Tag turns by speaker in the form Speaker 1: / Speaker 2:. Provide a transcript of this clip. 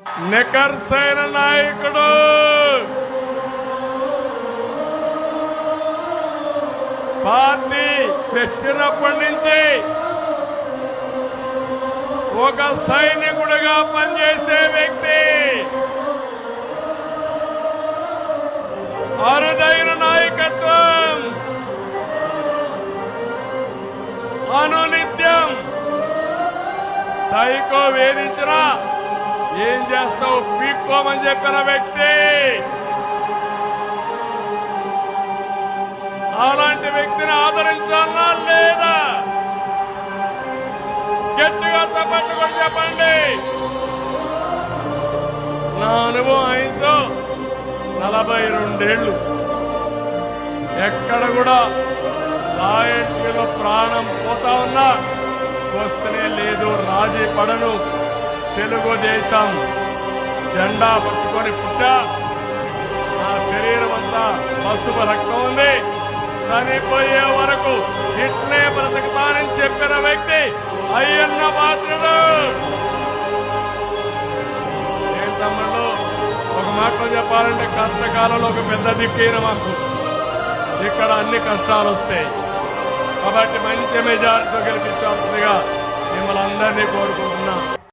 Speaker 1: నికర్సైన నాయకుడు పార్టీ పెట్టినప్పటి నుంచి ఒక సైనికుడిగా పనిచేసే వ్యక్తి, అరుదైన నాయకత్వం, అనునిత్యం సైకో వేధించినా ఏం చేస్తావు పీక్కోమని చెప్పిన వ్యక్తి. అలాంటి వ్యక్తిని ఆదరించాలా లేదా? గట్టిగా తప్పట్టుకొని చెప్పండి. నా అనుభవం ఆయనతో 42 ఏళ్ళు. ఎక్కడ కూడా లాయల్టీలో ప్రాణం పోతా ఉన్నా వస్తూనే లేదు, రాజీ పడను. తెలుగుదేశం జెండా పట్టుకొని పుట్టా, నా శరీరం అంతా పసుపు రక్తం ఉంది, చనిపోయే వరకు ఇట్లే బ్రతుకుతానని చెప్పిన వ్యక్తి అయ్యన్న పాత్రుడు. ఏం తమ్ముళ్ళు, ఒక మాటలో చెప్పాలంటే కష్టకాలంలో ఒక పెద్ద దిక్కైన మాకు ఇక్కడ అన్ని కష్టాలు వస్తాయి. కాబట్టి మంచి మెజారిటీతో గెలిపించాల్సిందిగా మిమ్మల్ని అందరినీ కోరుకుంటున్నా.